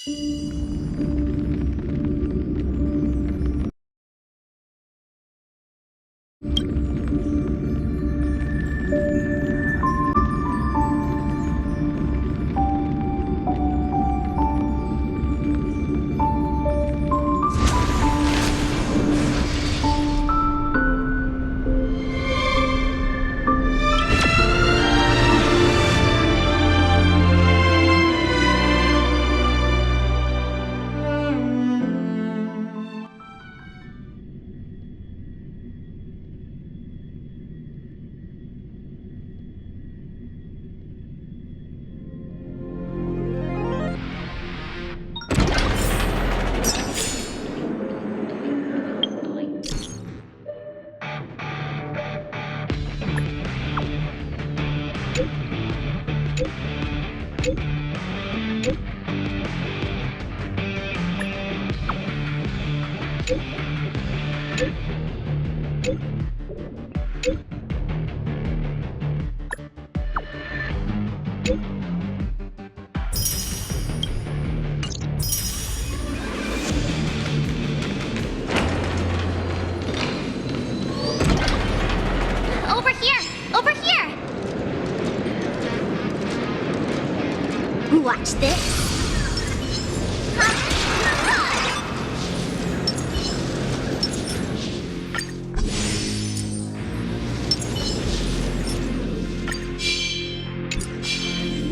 Over here! Over here! Watch this.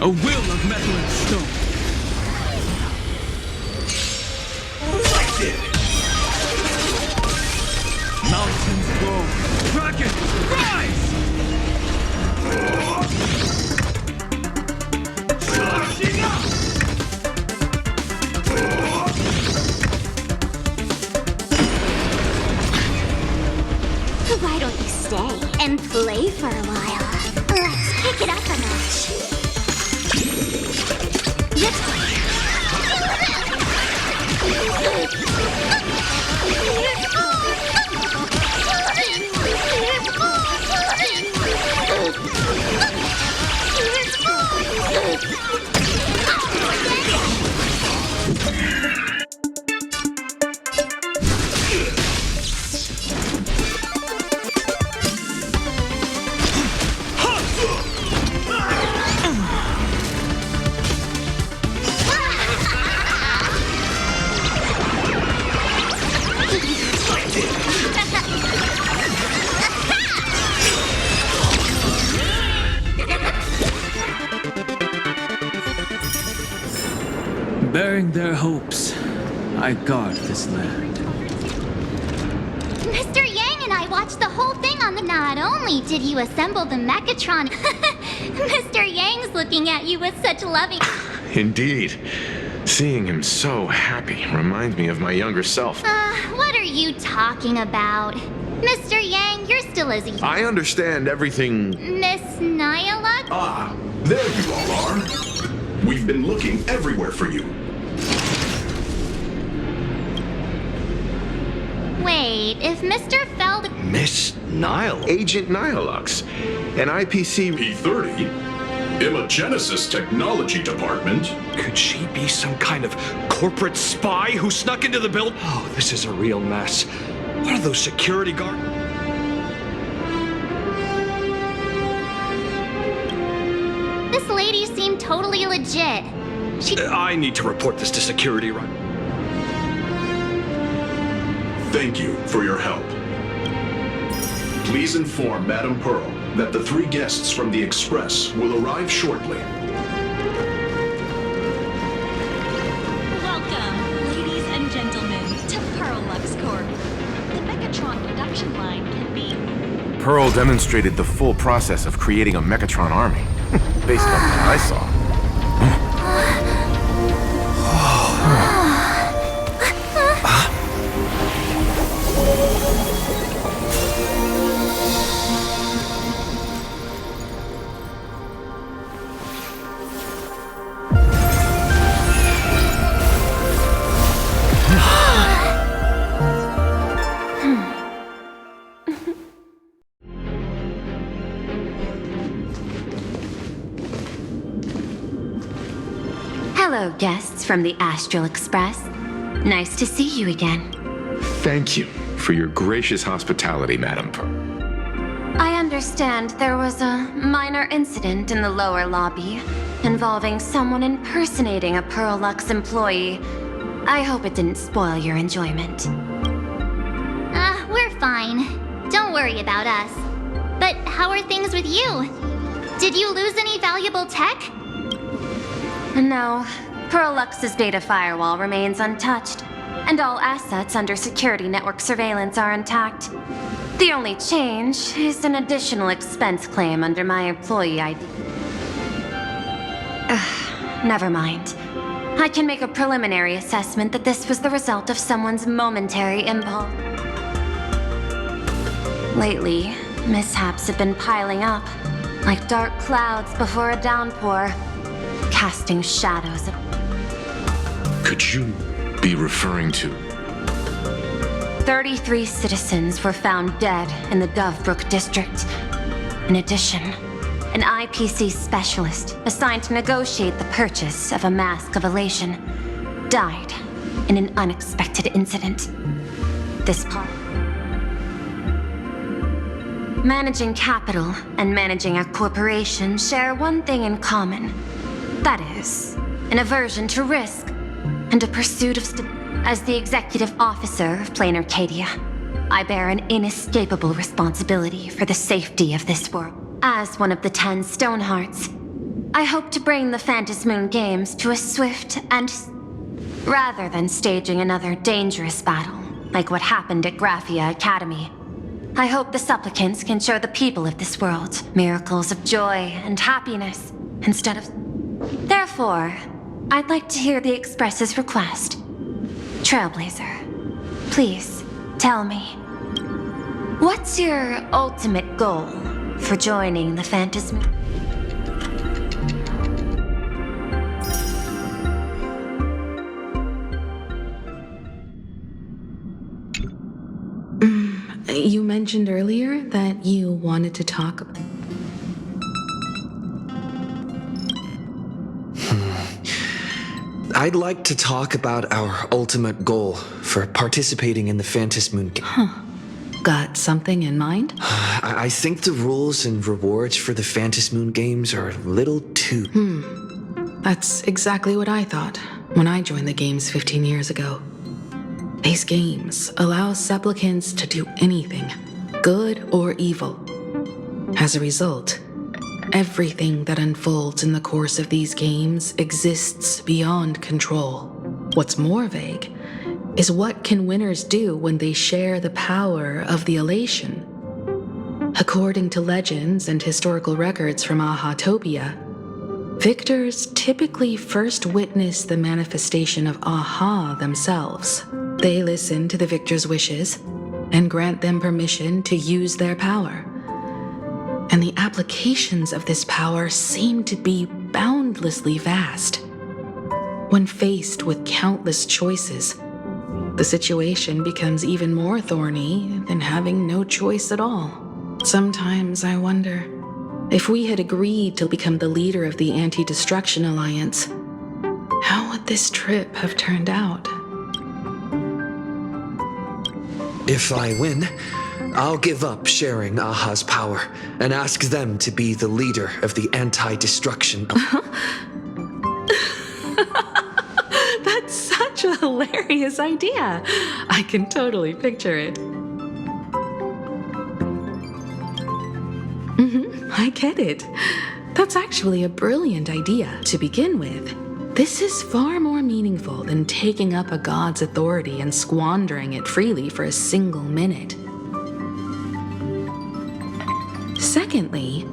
A will of metal and stone. Mountains grow. Dragons rise! Charging up! Why don't you stay and play for a while? Let's kick it up a notch. Bearing their hopes, I guard this land. Mr. Yang and I watched the whole thing on the... Not only did you assemble the Mechatron, Mr. Yang's looking at you with such loving... Indeed. Seeing him so happy reminds me of my younger self. What are you talking about? Mr. Yang, you're still as... I understand everything. Miss Nyaluk? Ah, there you all are. We've been looking everywhere for you. Wait, if Mr. Feld... Miss Nile? Agent Nihilux. An IPC... P-30? Imagenesis Technology Department? Could she be some kind of corporate spy who snuck into the building? Oh, this is a real mess. What are those security guards? This lady seemed totally legit. I need to report this to security, right? Thank you for your help. Please inform Madame Pearl that the 3 guests from the Express will arrive shortly. Welcome, ladies and gentlemen, to Pearl-Lux Corp. The Mechatron production line can be... Pearl demonstrated the full process of creating a Mechatron army, based on what I saw. Hello, guests from the Astral Express. Nice to see you again. Thank you for your gracious hospitality, Madam Pearl. I understand there was a minor incident in the lower lobby involving someone impersonating a Pearl Lux employee. I hope it didn't spoil your enjoyment. We're fine. Don't worry about us. But how are things with you? Did you lose any valuable tech? No, Pearl Lux's data firewall remains untouched, and all assets under security network surveillance are intact. The only change is an additional expense claim under my employee ID. Never mind. I can make a preliminary assessment that this was the result of someone's momentary impulse. Lately, mishaps have been piling up, like dark clouds before a downpour, casting shadows. Could you be referring to? 33 citizens were found dead in the Dovebrook district. In addition, an IPC specialist assigned to negotiate the purchase of a mask of elation died in an unexpected incident. This part. Managing capital and managing a corporation share one thing in common. That is, an aversion to risk and a pursuit of stability. As the executive officer of Plain Arcadia, I bear an inescapable responsibility for the safety of this world. As one of the 10 Stonehearts, I hope to bring the Phantasmoon Games to a swift and... rather than staging another dangerous battle, like what happened at Graphia Academy. I hope the supplicants can show the people of this world miracles of joy and happiness, instead of... Therefore, I'd like to hear the Express's request. Trailblazer, please, tell me. What's your ultimate goal for joining the Phantasmoon? You mentioned earlier that you wanted to talk... I'd like to talk about our ultimate goal for participating in the Phantasmoon game. Got something in mind? I think the rules and rewards for the Phantasmoon games are a little too... That's exactly what I thought when I joined the games 15 years ago. These games allow supplicants to do anything, good or evil. As a result, everything that unfolds in the course of these games exists beyond control. What's more vague is what can winners do when they share the power of the elation. According to legends and historical records from Ahatopia, victors typically first witness the manifestation of Aha themselves. They listen to the victor's wishes and grant them permission to use their power. And the applications of this power seem to be boundlessly vast. When faced with countless choices, the situation becomes even more thorny than having no choice at all. Sometimes I wonder, if we had agreed to become the leader of the Anti-Destruction Alliance, how would this trip have turned out? If I win, I'll give up sharing Aha's power and ask them to be the leader of the Anti-Destruction. That's such a hilarious idea. I can totally picture it. I get it. That's actually a brilliant idea to begin with. This is far more meaningful than taking up a god's authority and squandering it freely for a single minute. Secondly,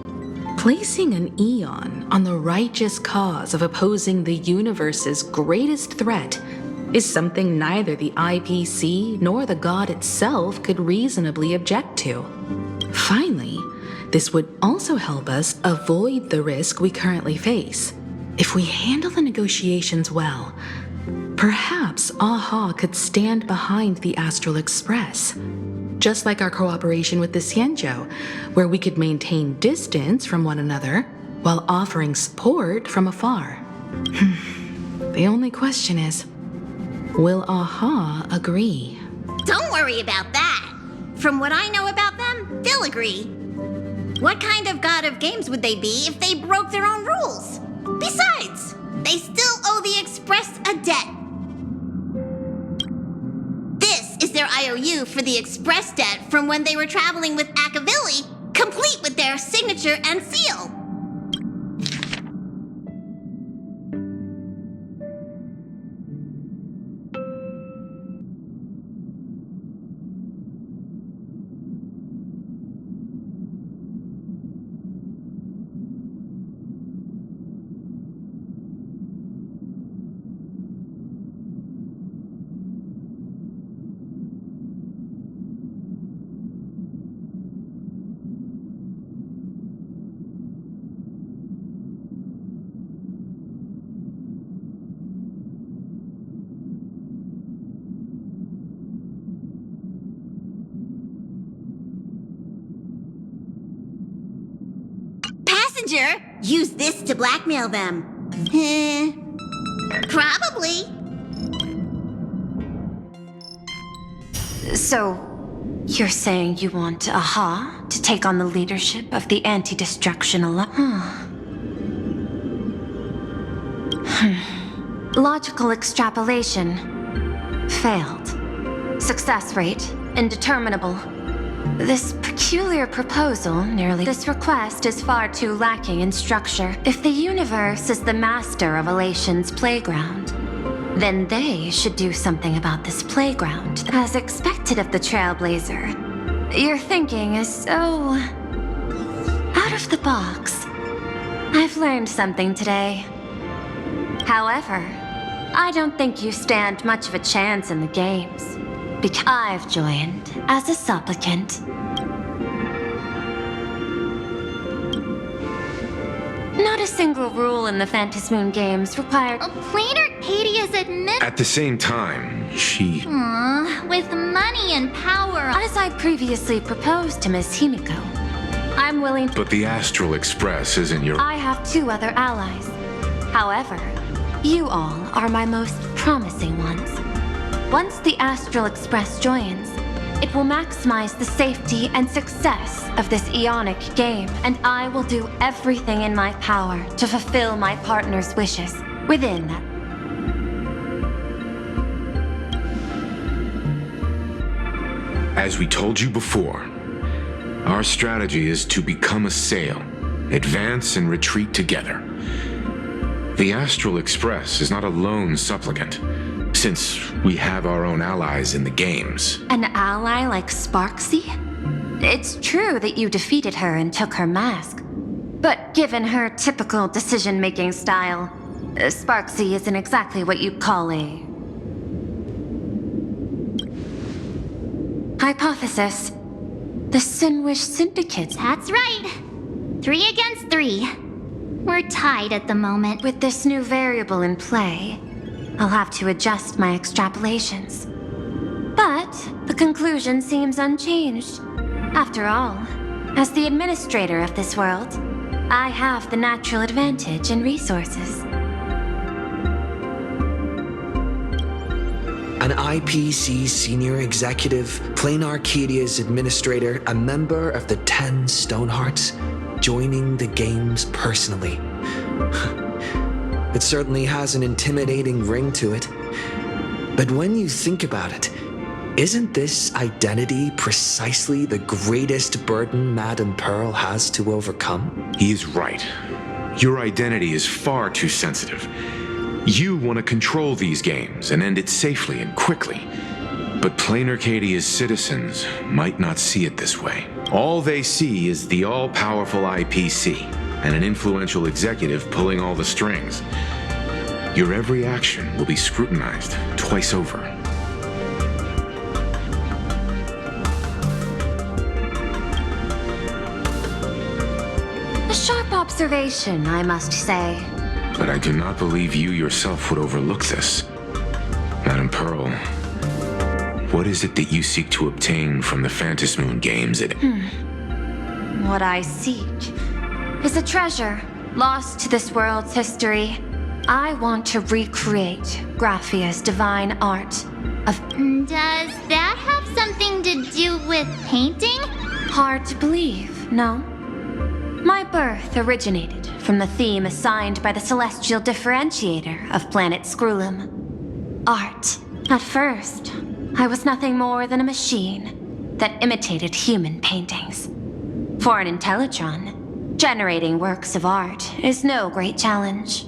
placing an Eon on the righteous cause of opposing the universe's greatest threat is something neither the IPC nor the god itself could reasonably object to. Finally, this would also help us avoid the risk we currently face. If we handle the negotiations well, perhaps Aha could stand behind the Astral Express, just like our cooperation with the Xianzhou, where we could maintain distance from one another while offering support from afar. The only question is, will Aha agree? Don't worry about that. From what I know about them, they'll agree. What kind of god of games would they be if they broke their own rules? Besides, they still owe the Express a debt. This is their IOU for the Express debt from when they were traveling with Akavilli, complete with their signature and seal. Use this to blackmail them. Probably. So, you're saying you want Aha to take on the leadership of the Anti-Destruction Alliance? Logical extrapolation. Failed. Success rate indeterminable. This peculiar proposal This request is far too lacking in structure. If the universe is the master of Elation's playground, then they should do something about this playground. As expected of the Trailblazer, your thinking is so out of the box. I've learned something today. However, I don't think you stand much of a chance in the games, because I've joined as a supplicant. Not a single rule in the Phantasmoon games required. Planar Arcadia's admit. At the same time, she... With money and power. As I previously proposed to Miss Himiko, I'm willing to. But the Astral Express isn't your... I have 2 other allies. However, you all are my most promising ones. Once the Astral Express joins, it will maximize the safety and success of this Ionic game, and I will do everything in my power to fulfill my partner's wishes within that. As we told you before, our strategy is to become a sail, advance and retreat together. The Astral Express is not a lone supplicant, since we have our own allies in the games. An ally like Sparksy? It's true that you defeated her and took her mask. But given her typical decision-making style, Sparksy isn't exactly what you'd call a... Hypothesis. The Sinwish Syndicate. That's right. 3 against 3. We're tied at the moment. With this new variable in play, I'll have to adjust my extrapolations. But the conclusion seems unchanged. After all, as the administrator of this world, I have the natural advantage in resources. An IPC senior executive, Planar Arcadia's administrator, a member of the 10 Stonehearts, joining the games personally. It certainly has an intimidating ring to it. But when you think about it, isn't this identity precisely the greatest burden Madame Pearl has to overcome? He is right. Your identity is far too sensitive. You want to control these games and end it safely and quickly. But Planar Arcadia's citizens might not see it this way. All they see is the all-powerful IPC and an influential executive pulling all the strings. Your every action will be scrutinized twice over. A sharp observation, I must say. But I do not believe you yourself would overlook this. Madame Pearl, what is it that you seek to obtain from the Phantasmoon games? What I seek is a treasure lost to this world's history. I want to recreate Graphia's divine art of... Does that have something to do with painting? Hard to believe, no? My birth originated from the theme assigned by the celestial differentiator of planet Scrulum. Art. At first, I was nothing more than a machine that imitated human paintings. For an Intellitron, generating works of art is no great challenge.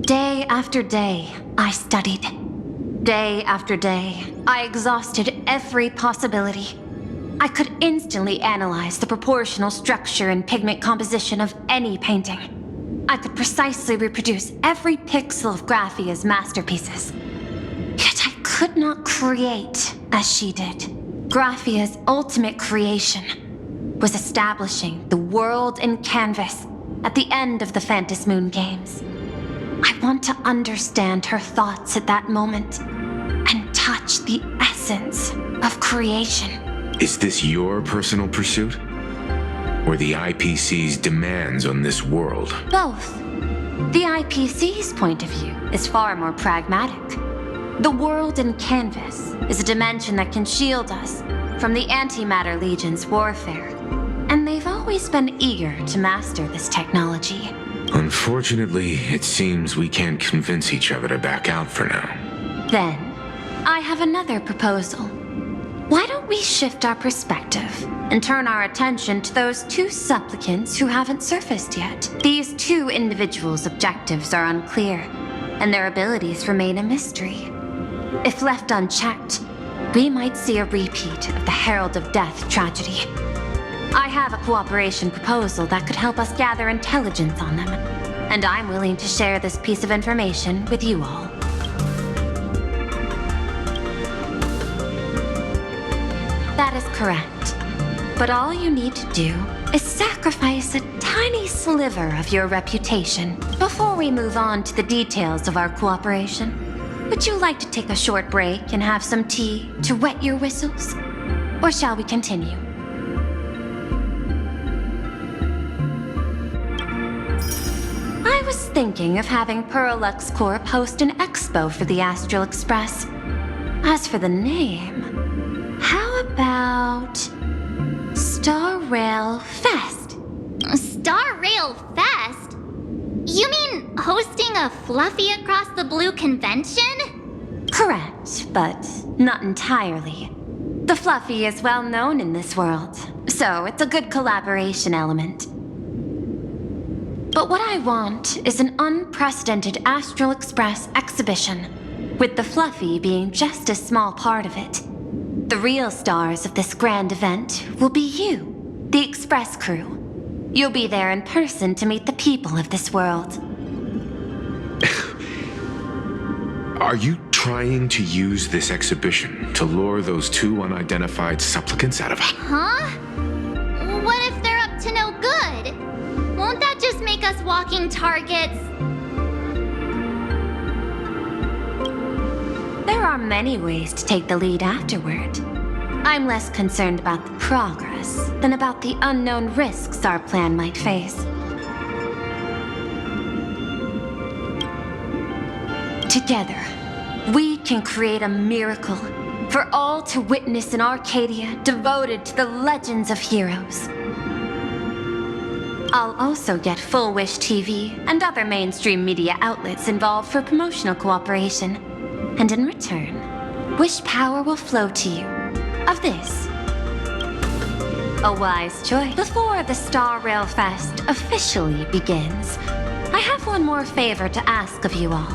Day after day, I studied. Day after day, I exhausted every possibility. I could instantly analyze the proportional structure and pigment composition of any painting. I could precisely reproduce every pixel of Graphia's masterpieces. Yet I could not create as she did. Graphia's ultimate creation was establishing the world in canvas at the end of the Phantom Moon Games. I want to understand her thoughts at that moment and touch the essence of creation. Is this your personal pursuit? Or the IPC's demands on this world? Both. The IPC's point of view is far more pragmatic. The world in canvas is a dimension that can shield us from the Antimatter Legion's warfare, and they've always been eager to master this technology. Unfortunately, it seems we can't convince each other to back out for now. Then, I have another proposal. Why don't we shift our perspective and turn our attention to those two supplicants who haven't surfaced yet? These two individuals' objectives are unclear, and their abilities remain a mystery. If left unchecked, we might see a repeat of the Herald of Death tragedy. I have a cooperation proposal that could help us gather intelligence on them, and I'm willing to share this piece of information with you all. That is correct. But all you need to do is sacrifice a tiny sliver of your reputation before we move on to the details of our cooperation. Would you like to take a short break and have some tea to wet your whistles? Or shall we continue? I was thinking of having Perlux Corp host an expo for the Astral Express. As for the name, how about Star Rail Fest? Star Rail Fest? You mean hosting a Fluffy Across the Blue convention? Correct, but not entirely. The Fluffy is well known in this world, so it's a good collaboration element. But what I want is an unprecedented Astral Express exhibition, with the Fluffy being just a small part of it. The real stars of this grand event will be you, the Express crew. You'll be there in person to meet the people of this world. Are you trying to use this exhibition to lure those two unidentified supplicants out of... Huh? What if they're up to no good? Won't that just make us walking targets? There are many ways to take the lead afterward. I'm less concerned about the progress than about the unknown risks our plan might face. Together, we can create a miracle for all to witness in Arcadia devoted to the legends of heroes. I'll also get Full Wish TV and other mainstream media outlets involved for promotional cooperation. And in return, wish power will flow to you. Of this. A wise choice. Before the Star Rail Fest officially begins, I have one more favor to ask of you all.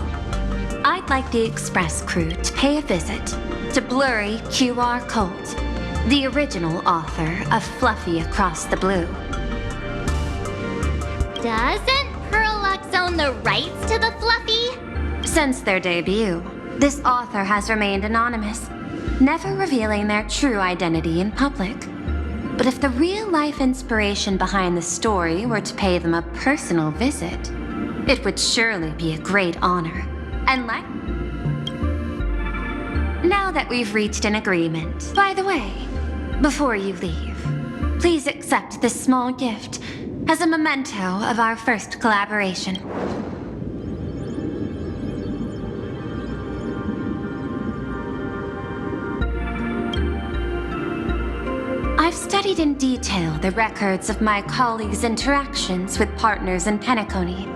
I'd like the Express crew to pay a visit to Blurry QR Colt, the original author of Fluffy Across the Blue. Doesn't Perlux own the rights to the Fluffy? Since their debut, this author has remained anonymous, never revealing their true identity in public. But if the real-life inspiration behind the story were to pay them a personal visit, it would surely be a great honor. And now that we've reached an agreement, by the way, before you leave, please accept this small gift as a memento of our first collaboration. I've studied in detail the records of my colleagues' interactions with partners in Penacony,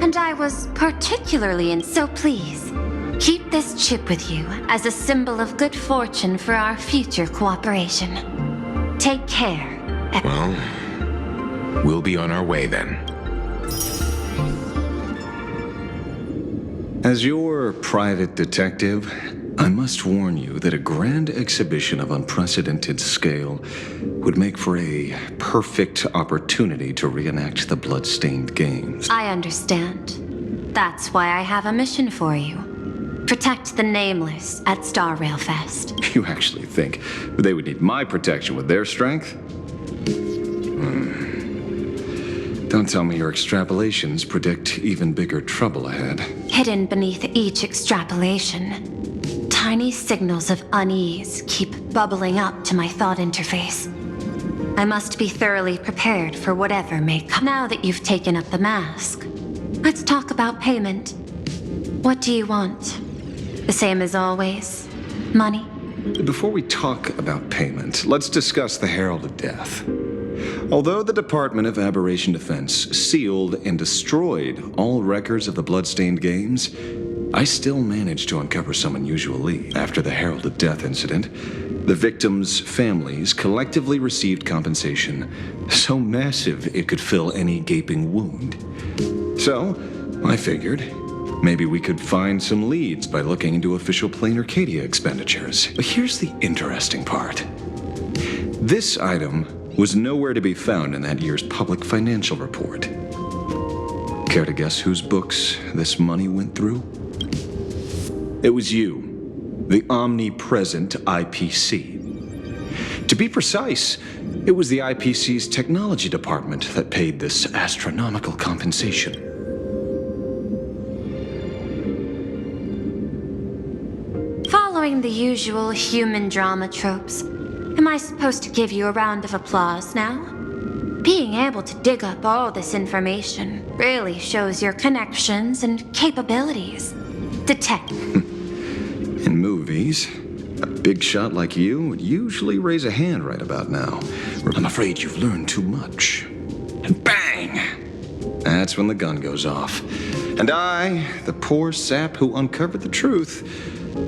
and I was particularly so please. Keep this chip with you as a symbol of good fortune for our future cooperation. Take care. Well, we'll be on our way then. As your private detective, I must warn you that a grand exhibition of unprecedented scale would make for a perfect opportunity to reenact the blood-stained games. I understand. That's why I have a mission for you. Protect the Nameless at Star Rail Fest. You actually think they would need my protection with their strength? Don't tell me your extrapolations predict even bigger trouble ahead. Hidden beneath each extrapolation, tiny signals of unease keep bubbling up to my thought interface. I must be thoroughly prepared for whatever may come. Now that you've taken up the mask, let's talk about payment. What do you want? The same as always? Money? Before we talk about payment, let's discuss the Herald of Death. Although the Department of Aberration Defense sealed and destroyed all records of the bloodstained games, I still managed to uncover some unusual leads. After the Herald of Death incident, the victims' families collectively received compensation so massive it could fill any gaping wound. So, I figured maybe we could find some leads by looking into official Plain Arcadia expenditures. But here's the interesting part. This item was nowhere to be found in that year's public financial report. Care to guess whose books this money went through? It was you, the omnipresent IPC. To be precise, it was the IPC's technology department that paid this astronomical compensation. Following the usual human drama tropes, am I supposed to give you a round of applause now? Being able to dig up all this information really shows your connections and capabilities. Detective. In movies, a big shot like you would usually raise a hand right about now. I'm afraid you've learned too much. And bang! That's when the gun goes off. And I, the poor sap who uncovered the truth,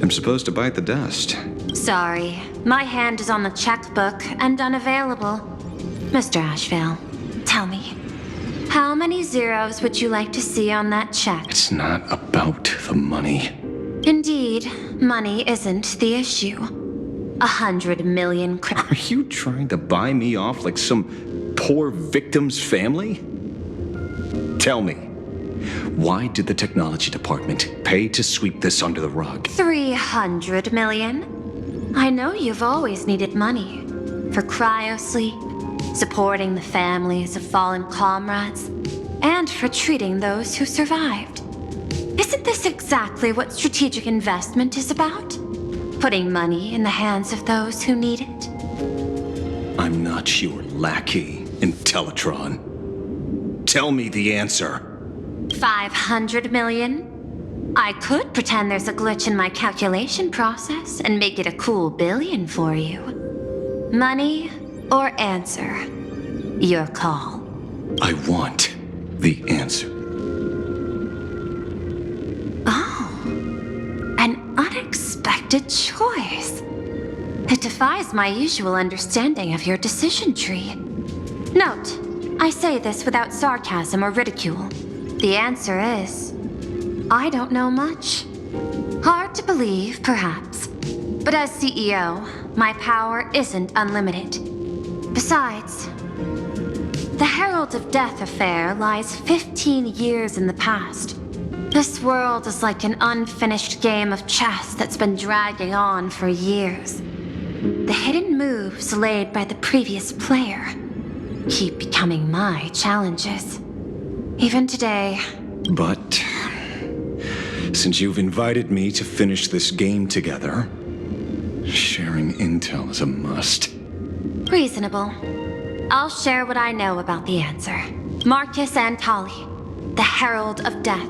am supposed to bite the dust. Sorry, my hand is on the checkbook and unavailable. Mr. Ashvale, tell me, how many zeros would you like to see on that check? It's not about the money. Indeed, money isn't the issue. 100 million Are you trying to buy me off like some poor victim's family? Tell me, why did the technology department pay to sweep this under the rug? 300 million? I know you've always needed money. For cryosleep, supporting the families of fallen comrades, and for treating those who survived. Isn't this exactly what strategic investment is about? Putting money in the hands of those who need it? I'm not your lackey, Intellitron. Tell me the answer. 500 million? I could pretend there's a glitch in my calculation process and make it a cool billion for you. Money or answer? Your call. I want the answer. Oh, an unexpected choice. It defies my usual understanding of your decision tree. Note, I say this without sarcasm or ridicule. The answer is, I don't know much. Hard to believe, perhaps. But as CEO, my power isn't unlimited. Besides, the Herald of Death affair lies 15 years in the past. This world is like an unfinished game of chess that's been dragging on for years. The hidden moves laid by the previous player keep becoming my challenges. Even today. But since you've invited me to finish this game together, sharing intel is a must. Reasonable. I'll share what I know about the answer. Marcus Antali, the Herald of Death.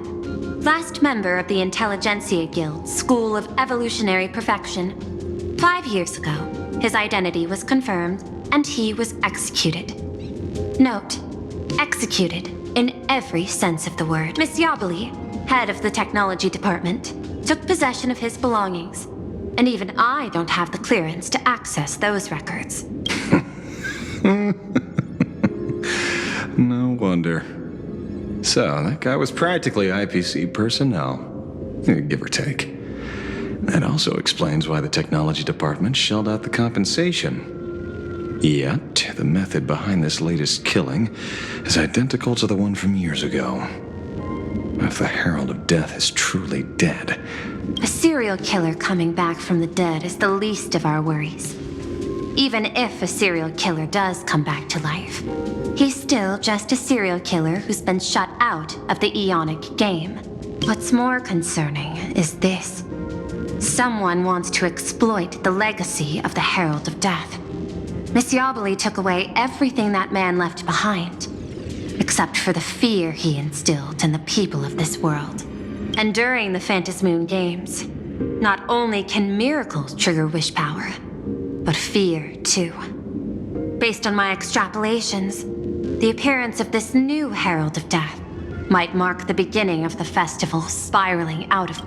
Last member of the Intelligentsia Guild, School of Evolutionary Perfection. 5 years ago, his identity was confirmed, and he was executed. Note, executed in every sense of the word. Miss Yabali, head of the technology department, took possession of his belongings, and even I don't have the clearance to access those records. No wonder. So, that guy was practically IPC personnel, give or take. That also explains why the technology department shelled out the compensation. Yet, the method behind this latest killing is identical to the one from years ago. If the Herald of Death is truly dead... A serial killer coming back from the dead is the least of our worries. Even if a serial killer does come back to life, he's still just a serial killer who's been shut out of the Ionic game. What's more concerning is this. Someone wants to exploit the legacy of the Herald of Death. Miss Yabali took away everything that man left behind, except for the fear he instilled in the people of this world. And during the Phantasmoon Games, not only can miracles trigger wish power, but fear too. Based on my extrapolations, the appearance of this new Herald of Death might mark the beginning of the festival spiraling out of...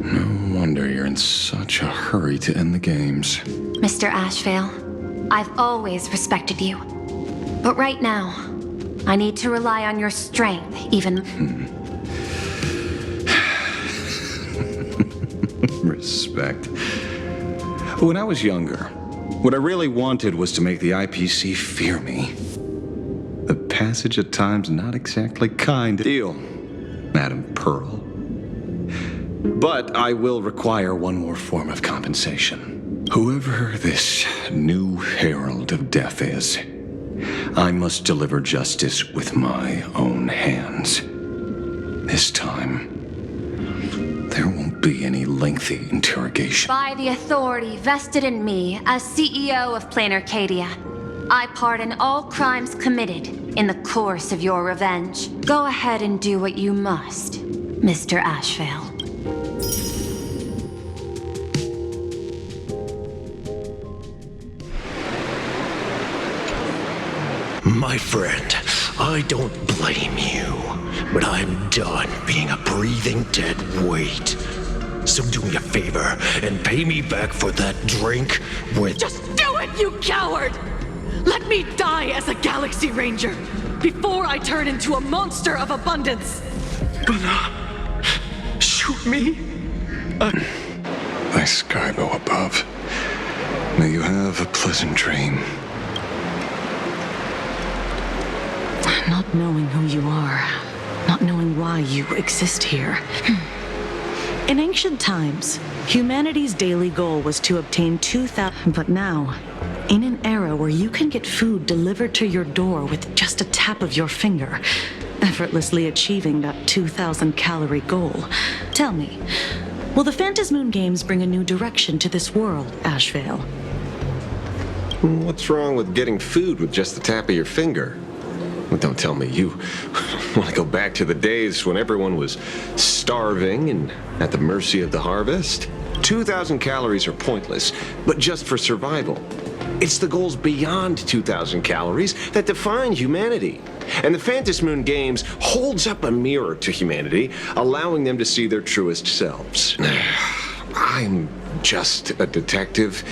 No wonder you're in such a hurry to end the games. Mr. Ashvale, I've always respected you. But right now, I need to rely on your strength even... Respect. When I was younger, what I really wanted was to make the IPC fear me. The passage at times not exactly kind. Deal, Madam Pearl. But I will require one more form of compensation. Whoever this new Herald of Death is, I must deliver justice with my own hands. This time, there won't be any lengthy interrogation. By the authority vested in me as CEO of Plain Arcadia, I pardon all crimes committed in the course of your revenge. Go ahead and do what you must, Mr. Ashvale. My friend, I don't blame you, but I'm done being a breathing dead weight. So do me a favor and pay me back for that drink with... Just do it, you coward! Let me die as a Galaxy Ranger before I turn into a monster of abundance! But, shoot me? Thy Skybow above. May you have a pleasant dream. Not knowing who you are, not knowing why you exist here. In ancient times, humanity's daily goal was to obtain 2,000... But now, in an era where you can get food delivered to your door with just a tap of your finger, effortlessly achieving that 2,000-calorie goal, tell me, will the Phantasmoon Games bring a new direction to this world, Ashvale? What's wrong with getting food with just the tap of your finger? Well, don't tell me you want to go back to the days when everyone was starving and at the mercy of the harvest. 2,000 calories are pointless, but just for survival. It's the goals beyond 2,000 calories that define humanity. And the Phantasmoon Games holds up a mirror to humanity, allowing them to see their truest selves. I'm just a detective.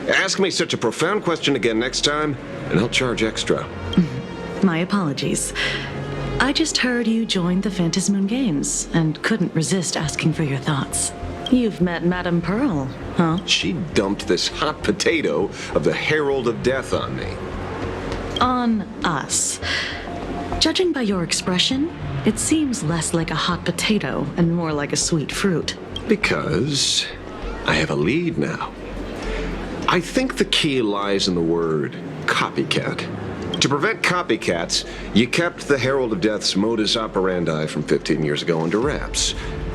Ask me such a profound question again next time, and I'll charge extra. My apologies. I just heard you joined the Phantasmoon Games and couldn't resist asking for your thoughts. You've met Madame Pearl, huh? She dumped this hot potato of the Herald of Death on me. On us. Judging by your expression, it seems less like a hot potato and more like a sweet fruit. Because I have a lead now. I think the key lies in the word copycat. To prevent copycats, you kept the Herald of Death's modus operandi from 15 years ago under wraps.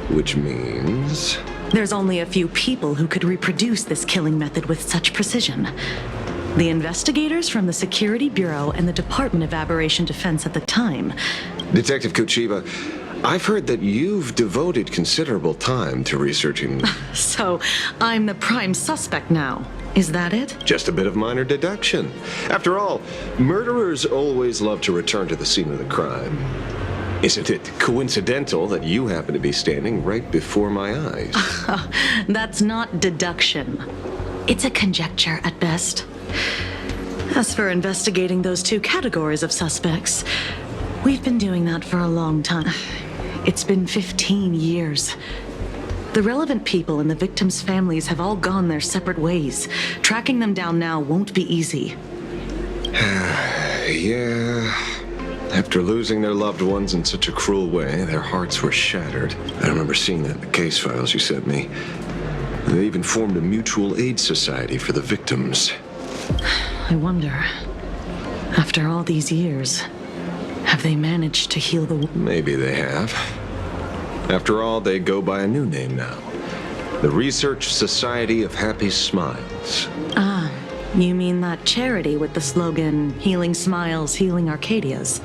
Which means... There's only a few people who could reproduce this killing method with such precision. The investigators from the Security Bureau and the Department of Aberration Defense at the time. Detective Kuchiba, I've heard that you've devoted considerable time to researching. So, I'm the prime suspect now. Is that it? Just a bit of minor deduction. After all, murderers always love to return to the scene of the crime. Isn't it coincidental that you happen to be standing right before my eyes? That's not deduction. It's a conjecture at best. As for investigating those two categories of suspects, we've been doing that for a long time. It's been 15 years. The relevant people and the victims' families have all gone their separate ways. Tracking them down now won't be easy. Yeah. After losing their loved ones in such a cruel way, their hearts were shattered. I remember seeing that in the case files you sent me. They even formed a mutual aid society for the victims. I wonder, after all these years, have they managed to heal the... Maybe they have. After all, they go by a new name now. The Research Society of Happy Smiles. Ah, you mean that charity with the slogan, Healing Smiles, Healing Arcadias?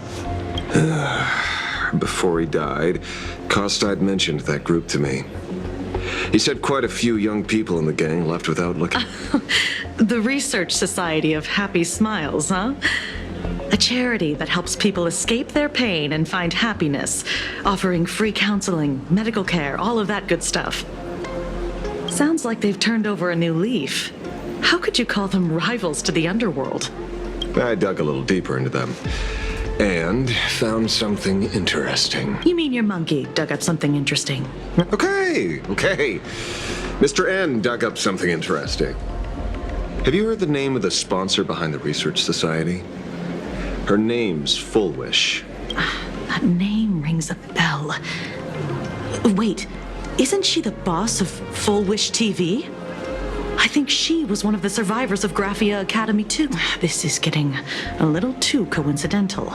Before he died, Costide mentioned that group to me. He said quite a few young people in the gang left without looking. The Research Society of Happy Smiles, huh? A charity that helps people escape their pain and find happiness, offering free counseling, medical care, all of that good stuff. Sounds like they've turned over a new leaf. How could you call them rivals to the underworld? I dug a little deeper into them and found something interesting. You mean your monkey dug up something interesting? Okay. Mr. N dug up something interesting. Have you heard the name of the sponsor behind the Research Society? Her name's Full Wish. That name rings a bell. Wait, isn't she the boss of Full Wish TV? I think she was one of the survivors of Graphia Academy too. This is getting a little too coincidental.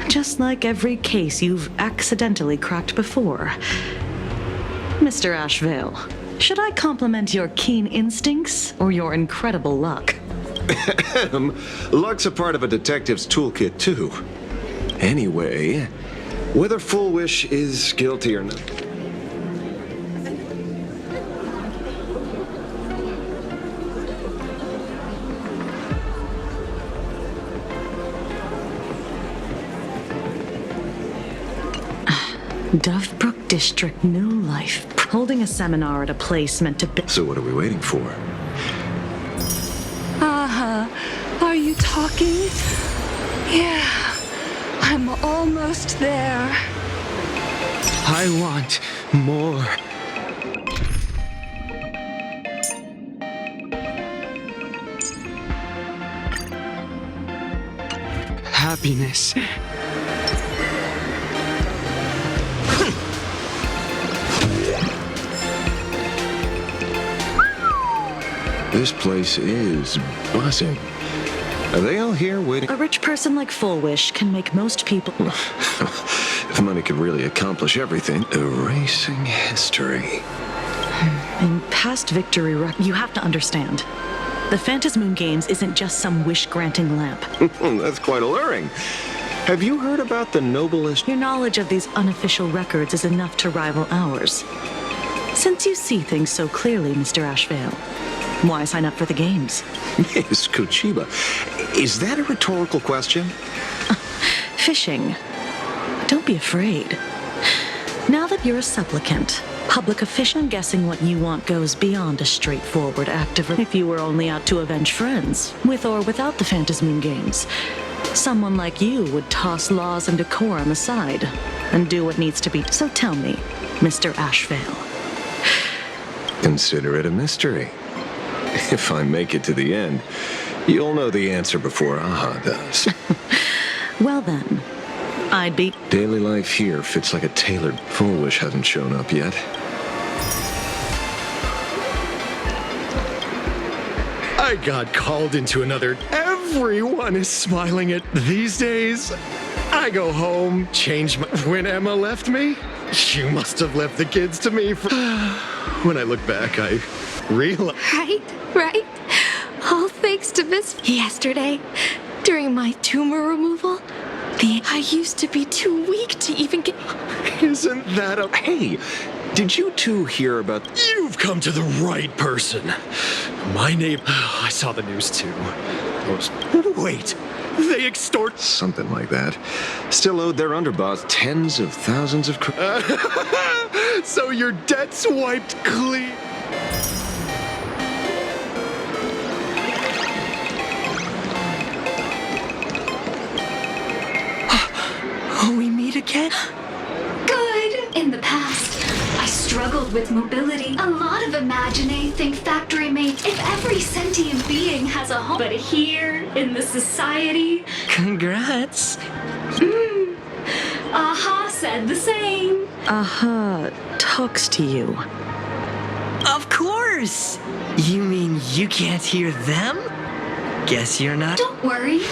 Just like every case you've accidentally cracked before. Mr. Ashvale, should I compliment your keen instincts or your incredible luck? Luck's a part of a detective's toolkit, too. Anyway, whether Full Wish is guilty or not. Dovebrook District New Life. Holding a seminar at a place meant to be. So what are we waiting for? Are you talking? Yeah, I'm almost there. I want more. Happiness. This place is buzzing. Are they all here waiting? A rich person like Full Wish can make most people... If money could really accomplish everything. Erasing history. In past victory you have to understand. The Phantasmoon Games isn't just some wish-granting lamp. That's quite alluring. Have you heard about the noblest... Your knowledge of these unofficial records is enough to rival ours. Since you see things so clearly, Mr. Ashvale, why sign up for the games? Yes, Kochiba. Is that a rhetorical question? Fishing. Don't be afraid. Now that you're a supplicant, public official, I'm guessing what you want goes beyond a straightforward act of... If you were only out to avenge friends, with or without the Phantasmoon Games, someone like you would toss laws and decorum aside and do what needs to be. So tell me, Mr. Ashvale. Consider it a mystery. If I make it to the end, you'll know the answer before Aha does. Well then, I'd be... Daily life here fits like a tailored... Full Wish hasn't shown up yet. I got called into another... Everyone is smiling at these days. I go home, change my... When Emma left me, you must have left the kids to me for... When I look back, I realize... Right? All thanks to Miss... Yesterday, during my tumor removal, I used to be too weak to even get... Isn't that a... Hey, did you two hear about... You've come to the right person. My name... I saw the news too. Wait, they extort... Something like that. Still owed their underboss tens of thousands of... So your debt's wiped clean. We meet again? Good. In the past, I struggled with mobility. A lot of Imagine think factory made if every sentient being has a home. But here, in the society... Congrats. Aha said the same. Aha talks to you. Of course! You mean you can't hear them? Guess you're not... Don't worry.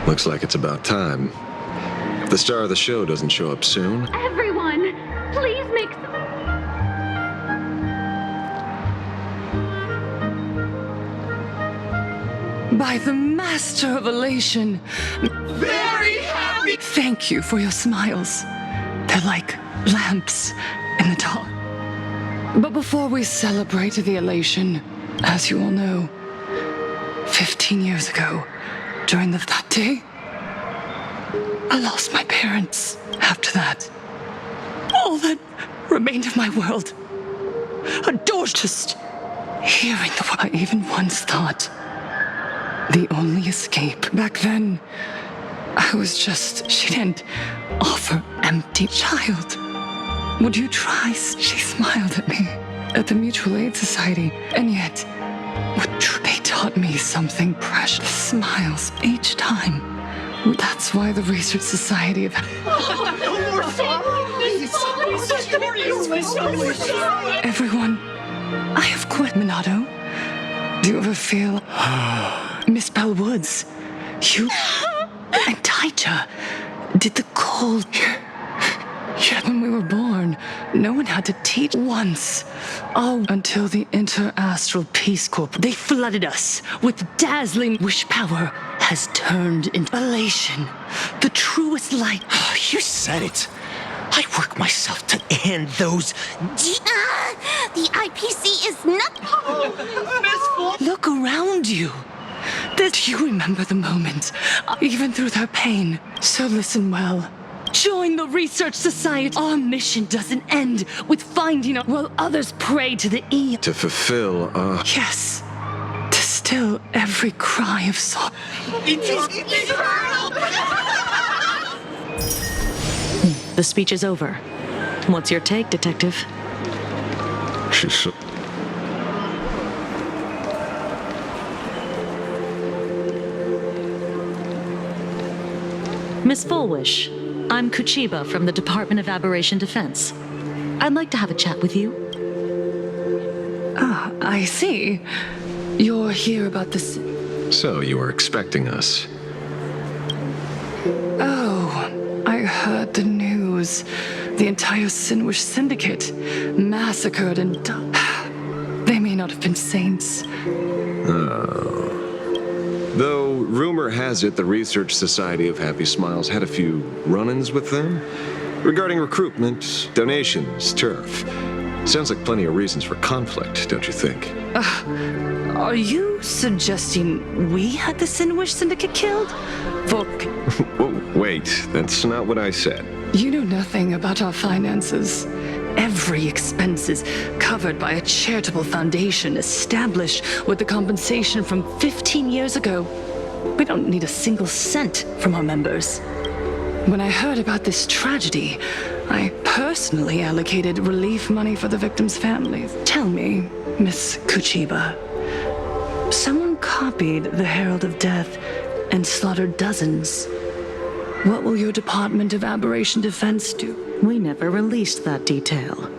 Looks like it's about time. If the star of the show doesn't show up soon... Everyone, please make some... By the Master of Elation. Very happy! Thank you for your smiles. They're like lamps in the dark. But before we celebrate the elation, as you all know, 15 years ago, during that day, I lost my parents. After that, all that remained of my world, a door just hearing the word. I even once thought the only escape. Back then, I was just, she didn't offer empty child. Would you try? She smiled at me at the Mutual Aid Society, and yet, they taught me something precious. Smiles each time. That's why the Research Society of... Everyone, I have quit, Minato. Do you ever feel... Miss Bell Woods, you and Taija did the cold... Yet when we were born, no one had to teach once. Oh, until the Inter-Astral Peace Corps. They flooded us with dazzling wish power has turned into elation. The truest light. You said it. I work myself to end those... The IPC is not... Look around you. Do you remember the moment, even through their pain? So listen well. Join the Research Society. Our mission doesn't end with finding out while others pray to the E. To fulfill, Yes. To still every cry of sorrow. The speech is over. What's your take, Detective? She's... Miss Fullwish, I'm Kuchiba from the Department of Aberration Defense. I'd like to have a chat with you. Ah, I see. You're here about this... So you were expecting us. Oh, I heard the news. The entire Sinwish Syndicate massacred and... They may not have been saints. Oh. Though, rumor has it the Research Society of Happy Smiles had a few run-ins with them regarding recruitment, donations, turf. Sounds like plenty of reasons for conflict, don't you think? Are you suggesting we had the Sinwish Syndicate killed? Whoa, wait, that's not what I said. You know nothing about our finances. Every expense is covered by a charitable foundation established with the compensation from 15 years ago. We don't need a single cent from our members. When I heard about this tragedy, I personally allocated relief money for the victims' families. Tell me, Miss Kuchiba, someone copied the Herald of Death and slaughtered dozens. What will your Department of Aberration Defense do? We never released that detail.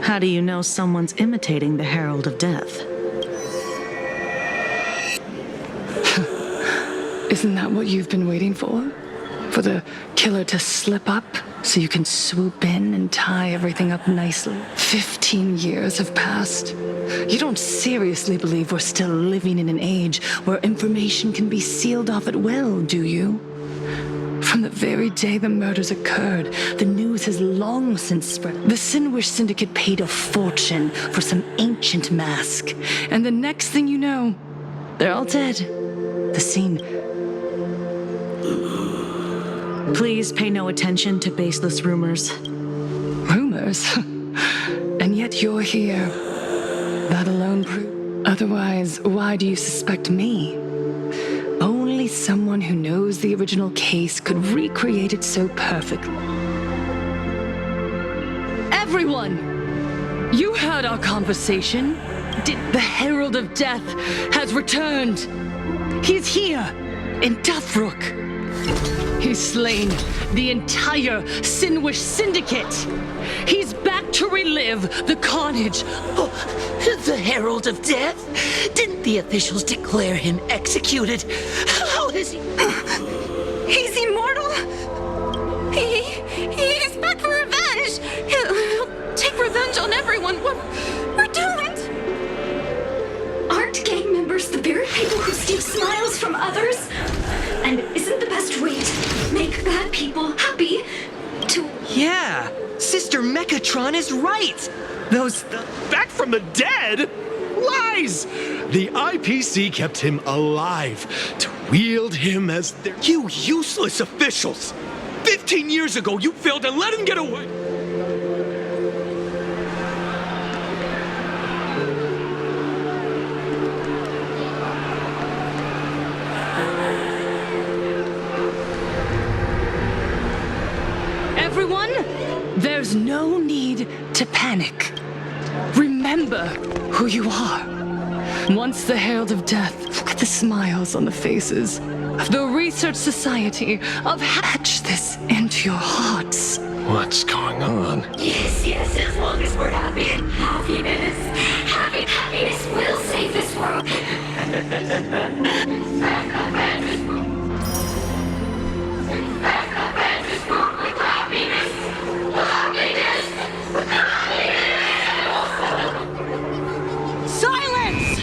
How do you know someone's imitating the Herald of Death? Isn't that what you've been waiting for? For the killer to slip up so you can swoop in and tie everything up nicely. 15 years have passed. You don't seriously believe we're still living in an age where information can be sealed off at will, do you? From the very day the murders occurred, the news has long since spread. The Sinwish Syndicate paid a fortune for some ancient mask, and the next thing you know, they're all dead. The scene. Please pay no attention to baseless rumors. Rumors? And yet you're here. That alone proves. Otherwise, why do you suspect me? Only someone who knows the original case could recreate it so perfectly. Everyone! You heard our conversation. The Herald of Death has returned. He's here, in Deathrook. He's slain the entire Sinwish Syndicate. He's back to relive the carnage. Oh, the Herald of Death? Didn't the officials declare him executed? How is he? He's immortal? He's back for revenge! He'll take revenge on everyone. We're doomed! Aren't gang members the very people who steal smiles from others? And isn't the best way to make bad people happy to... Yeah, Sister Mechatron is right! Those... Back from the dead? Lies! The IPC kept him alive to wield him as their... You useless officials! 15 years ago, you failed and let him get away! Everyone, there's no need to panic. Remember who you are. Once the Herald of Death, look at the smiles on the faces of the Research Society of Hatch this into your hearts. What's going on? Yes, as long as we're happy. Happiness will save this world. Silence!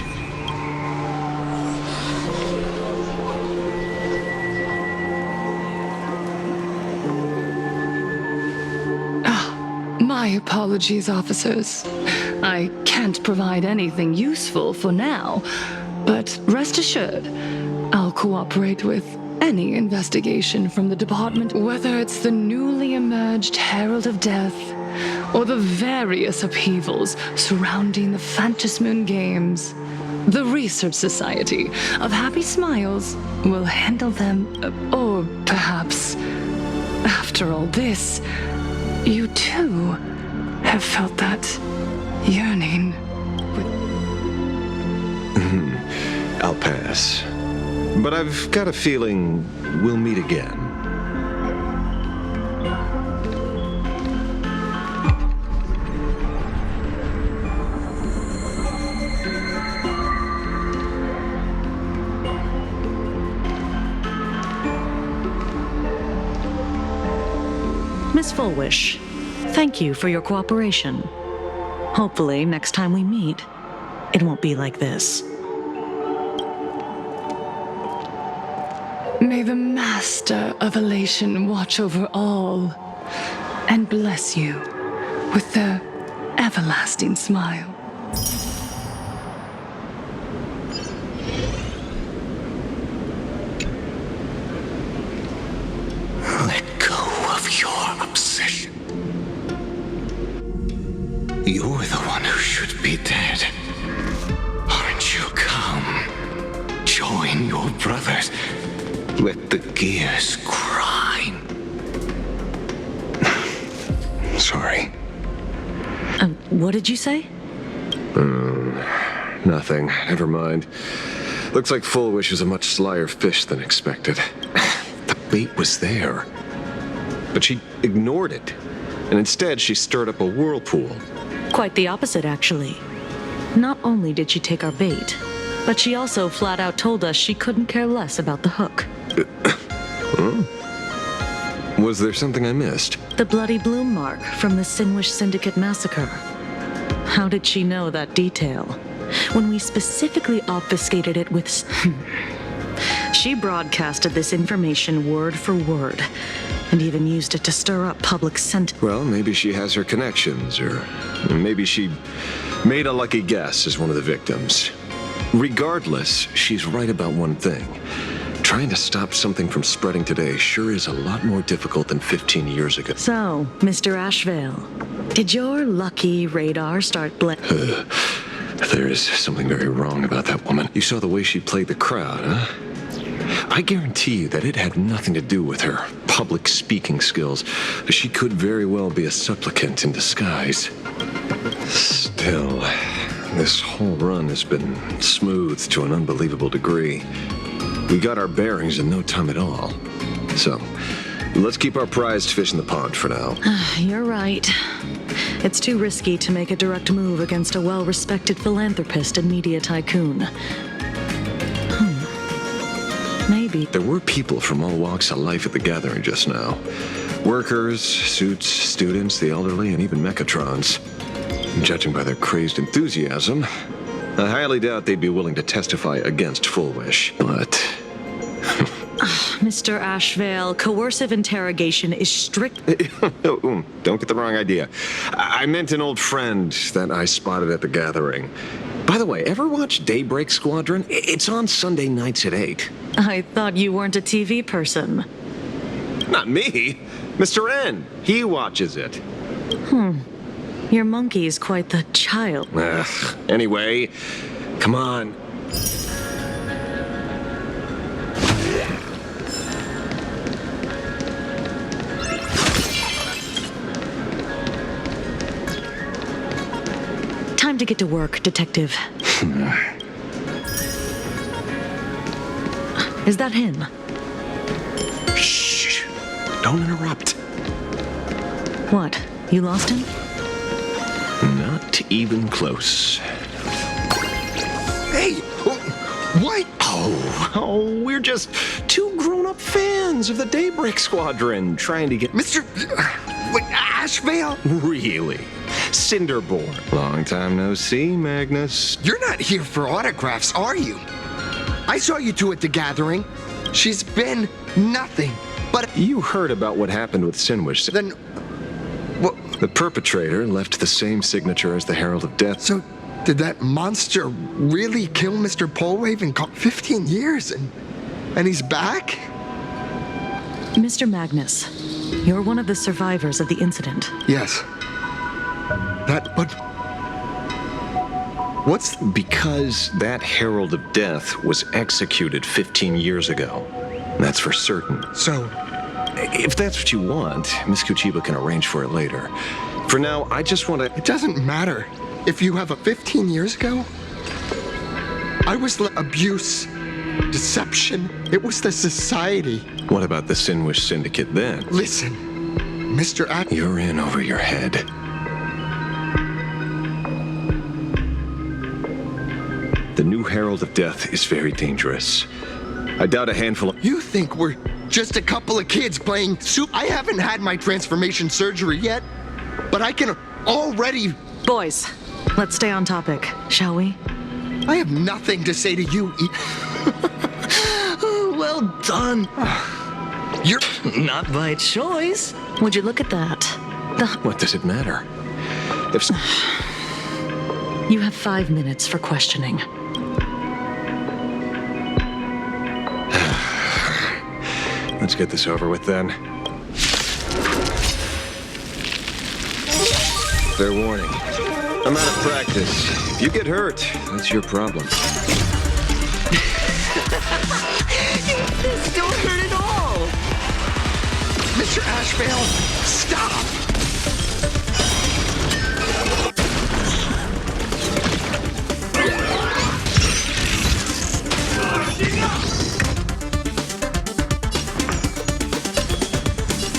My apologies, officers. I can't provide anything useful for now, but rest assured, I'll cooperate with any investigation from the department, whether it's the newly emerged Herald of Death or the various upheavals surrounding the Phantasmoon Games. The Research Society of Happy Smiles will handle them, or perhaps, after all this, you too have felt that yearning. I'll pass. But I've got a feeling we'll meet again. Miss Fullwish, thank you for your cooperation. Hopefully, next time we meet, it won't be like this. May the Master of Elation watch over all and bless you with their everlasting smile. Let go of your obsession. You're the one who should be dead. Aren't you? Come. Join your brothers. Let the gears grind. Sorry. What did you say? Nothing. Never mind. Looks like Fullwish is a much slyer fish than expected. The bait was there. But she ignored it. And instead, she stirred up a whirlpool. Quite the opposite, actually. Not only did she take our bait, but she also flat out told us she couldn't care less about the hook. Was Was there something I missed? The bloody bloom mark from the Sinwish Syndicate massacre. How did she know that detail? When we specifically obfuscated it with... She broadcasted this information word for word, and even used it to stir up public sentiment. Well, maybe she has her connections, or maybe she made a lucky guess as one of the victims. Regardless, she's right about one thing. Trying to stop something from spreading today sure is a lot more difficult than 15 years ago. So, Mr. Ashvale, did your lucky radar start There is something very wrong about that woman. You saw the way she played the crowd, huh? I guarantee you that it had nothing to do with her public speaking skills. She could very well be a supplicant in disguise. Still, this whole run has been smoothed to an unbelievable degree. We got our bearings in no time at all. So, let's keep our prized fish in the pond for now. You're right. It's too risky to make a direct move against a well-respected philanthropist and media tycoon. Maybe. There were people from all walks of life at the gathering just now. Workers, suits, students, the elderly, and even Mechatrons. Judging by their crazed enthusiasm, I highly doubt they'd be willing to testify against Full Wish, but... Mr. Ashvale, coercive interrogation is strict... Don't get the wrong idea. I meant an old friend that I spotted at the gathering. By the way, ever watch Daybreak Squadron? It's on Sunday nights at 8. I thought you weren't a TV person. Not me. Mr. N. He watches it. Your monkey's quite the child. Anyway, come on. Time to get to work, Detective. Is that him? Shh. Don't interrupt. What? You lost him? Not even close. Hey! What? Oh, we're just two grown-up fans of the Daybreak Squadron trying to get... Mr. Ashvale? Really? Cinderborn. Long time no see, Magnus. You're not here for autographs, are you? I saw you two at the gathering. She's been nothing but... You heard about what happened with Sinwish. Then... What? The perpetrator left the same signature as the Herald of Death. So, did that monster really kill Mr. Polwave in 15 years and he's back? Mr. Magnus, you're one of the survivors of the incident. Yes. But... What's... Because that Herald of Death was executed 15 years ago. That's for certain. So... If that's what you want, Miss Kuchiba can arrange for it later. For now, I just want to... It doesn't matter. If you have a 15 years ago, I was abuse, deception. It was the society. What about the Sinwish Syndicate then? Listen, Mr. You're in over your head. The new Herald of Death is very dangerous. I doubt a handful of... You think we're just a couple of kids playing soup? I haven't had my transformation surgery yet, but I can already... Boys, let's stay on topic, shall we? I have nothing to say to you. Well done. You're not by choice. Would you look at that? What does it matter? If... You have 5 minutes for questioning. Let's get this over with then. Fair warning. I'm out of practice. If you get hurt, that's your problem. This don't hurt at all. Mr. Ashvale, stop.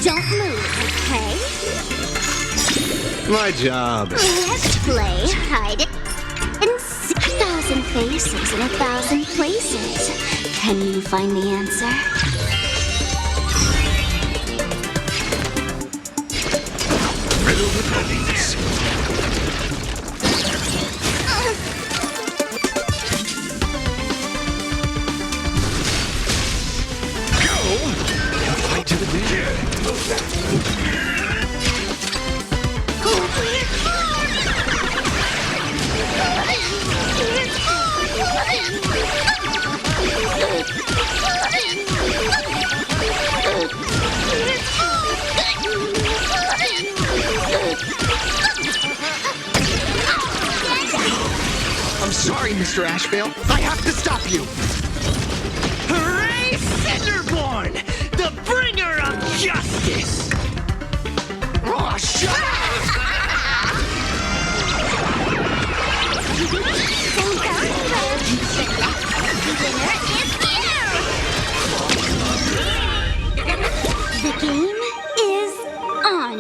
Don't move, okay? My job. Let's play hide and seek. 1,000 faces in 1,000 places. Can you find the answer? Riddle the police. Fight to the bitter. I'm sorry, Mr. Ashvale. I have to stop you. Hooray, Cinderborn! The bringer of justice! Oh, shut The game is on.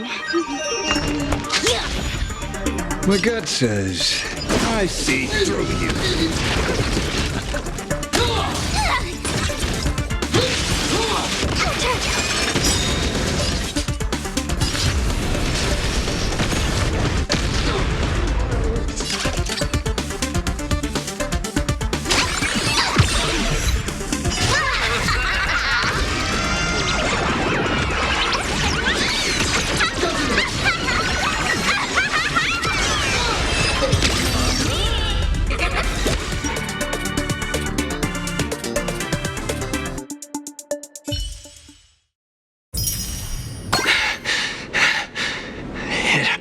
My gut says I see through you.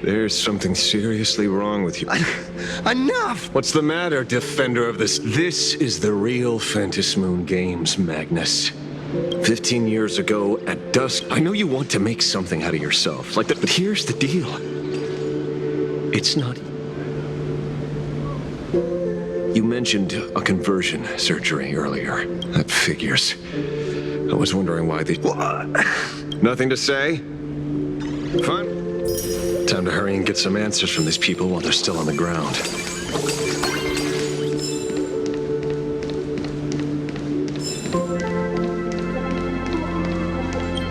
There's something seriously wrong with you. Enough! What's the matter, defender of this? This is the real Phantasmoon Games, Magnus. 15 years ago, at dusk, I know you want to make something out of yourself, like that, but here's the deal. It's not... You mentioned a conversion surgery earlier. That figures. I was wondering why the... Nothing to say? Fine. Time to hurry and get some answers from these people while they're still on the ground.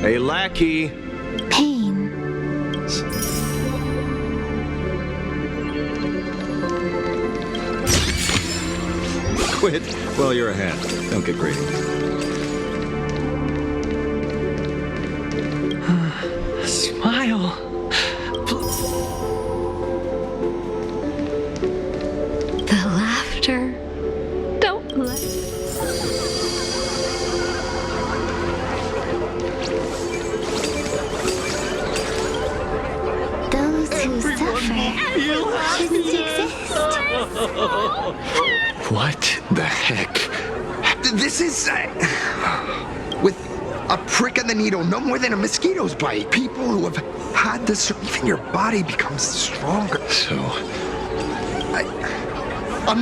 Hey, lackey. Pain. Quit while you're ahead. Don't get greedy. Smile. The laughter. Don't let. Those who suffer shouldn't exist. What the heck? This is... with a prick of the needle, no more than a mosquito's bite. People who have had this, even your body becomes stronger. So...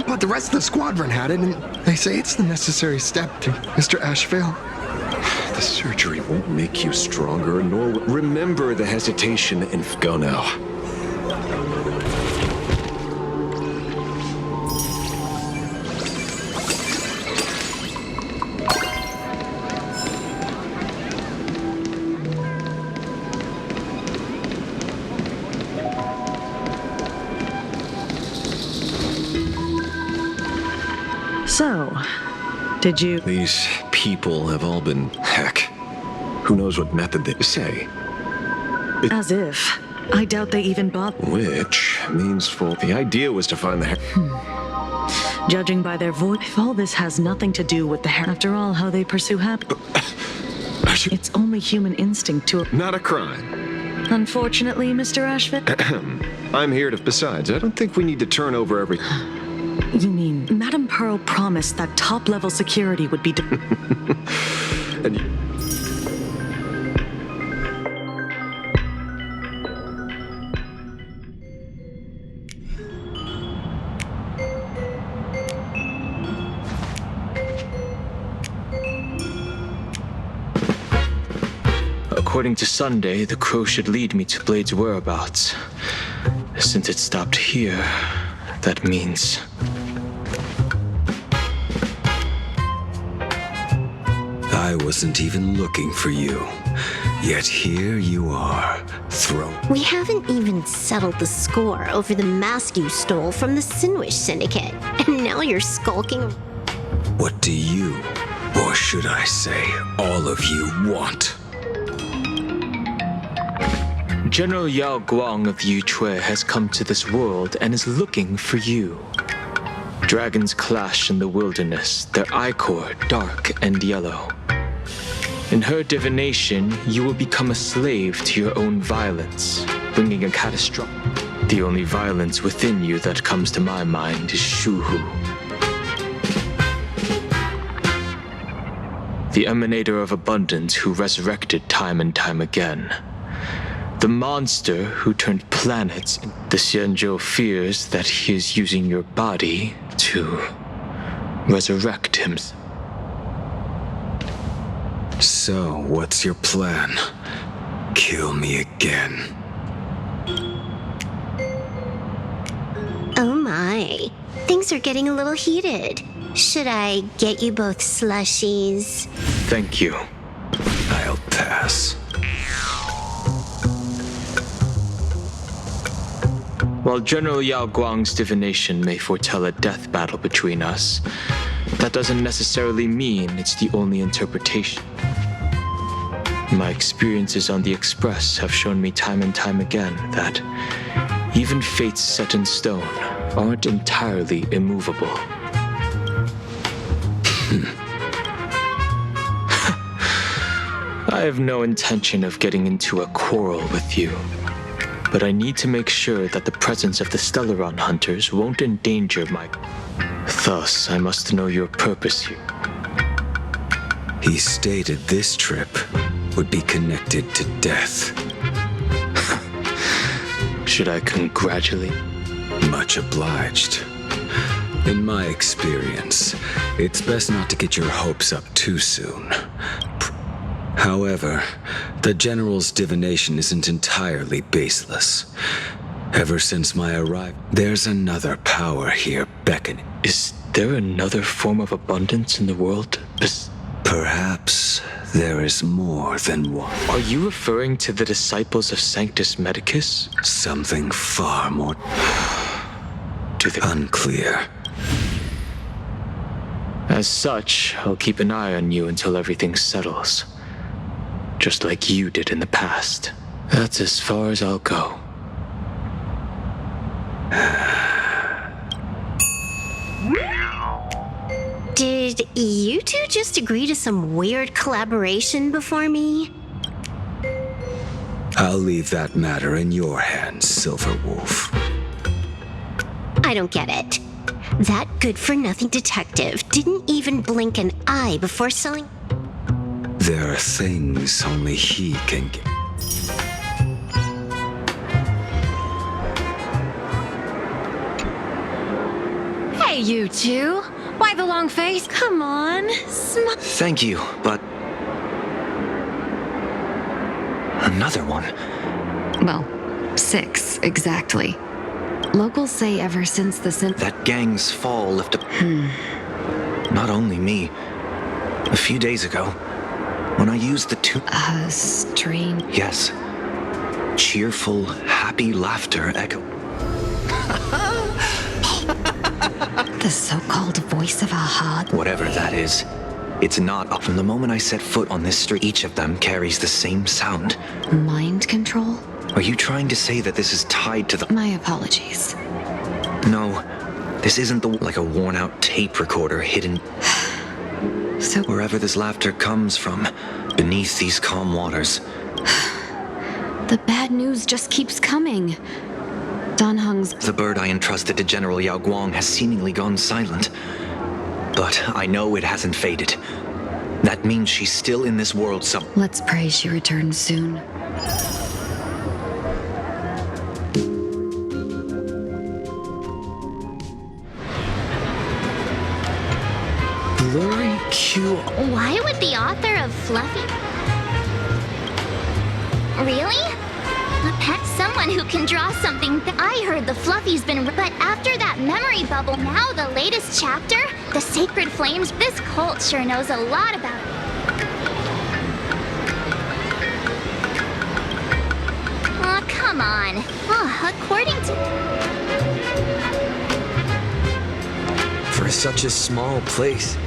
But the rest of the squadron had it, and they say it's the necessary step to Mr. Ashvale. The surgery won't make you stronger, nor... Remember the hesitation and... Go now. So, did you... These people have all been... Heck. Who knows what method they say. As if. I doubt they even bothered. Which means full... The idea was to find the... Judging by their voice, if all this has nothing to do with the hair. After all, how they pursue happiness. It's only human instinct to... Not a crime. Unfortunately, Mr. Ashville. I'm here to... Besides, I don't think we need to turn over every... You mean, Madame Pearl promised that top-level security would be... And you... According to Sunday, the crow should lead me to Blade's whereabouts. Since it stopped here, that means... I wasn't even looking for you. Yet here you are, thrown. We haven't even settled the score over the mask you stole from the Sinwish Syndicate. And now you're skulking. What do you, or should I say, all of you want? General Yao Guang of Yutue has come to this world and is looking for you. Dragons clash in the wilderness, their ichor dark and yellow. In her divination, you will become a slave to your own violence, bringing a catastrophe. The only violence within you that comes to my mind is Shuhu. The emanator of abundance who resurrected time and time again. The monster who turned planets. The Xianzhou fears that he is using your body to resurrect himself. So, what's your plan? Kill me again. Oh my. Things are getting a little heated. Should I get you both slushies? Thank you. I'll pass. While General Yao Guang's divination may foretell a death battle between us, that doesn't necessarily mean it's the only interpretation. My experiences on the Express have shown me time and time again that even fates set in stone aren't entirely immovable. I have no intention of getting into a quarrel with you, but I need to make sure that the presence of the Stellaron hunters won't endanger my... Thus, I must know your purpose here. He stated this trip would be connected to death. Should I congratulate? Much obliged. In my experience, it's best not to get your hopes up too soon. However, the General's divination isn't entirely baseless. Ever since my arrival, there's another power here beckoning. Is there another form of abundance in the world? Perhaps there is more than one. Are you referring to the disciples of Sanctus Medicus? Something far more... unclear. As such, I'll keep an eye on you until everything settles. Just like you did in the past. That's as far as I'll go. Did you two just agree to some weird collaboration before me? I'll leave that matter in your hands, Silverwolf. I don't get it. That good-for-nothing detective didn't even blink an eye before selling... There are things only he can get. Hey, you two. Why the long face? Come on. Thank you, but... Another one. Well, 6, exactly. Locals say ever since the That gang's fall left a... Not only me. A few days ago, when I used the strain... Yes. Cheerful, happy laughter echo... The so-called voice of Ahad? Whatever that is, it's not up. From the moment I set foot on this street, each of them carries the same sound. Mind control? Are you trying to say that this is tied to the... My apologies. No, this isn't like a worn-out tape recorder hidden... So... Wherever this laughter comes from, beneath these calm waters. The bad news just keeps coming. Dan Heng's... The bird I entrusted to General Yao Guang has seemingly gone silent. But I know it hasn't faded. That means she's still in this world Let's pray she returns soon. Blurry Q... Why would the author of Fluffy... Really? Someone who can draw something. I heard the Fluffy's been... But after that memory bubble, now the latest chapter, the Sacred Flames, this cult sure knows a lot about it. Come on. According to... For such a small place,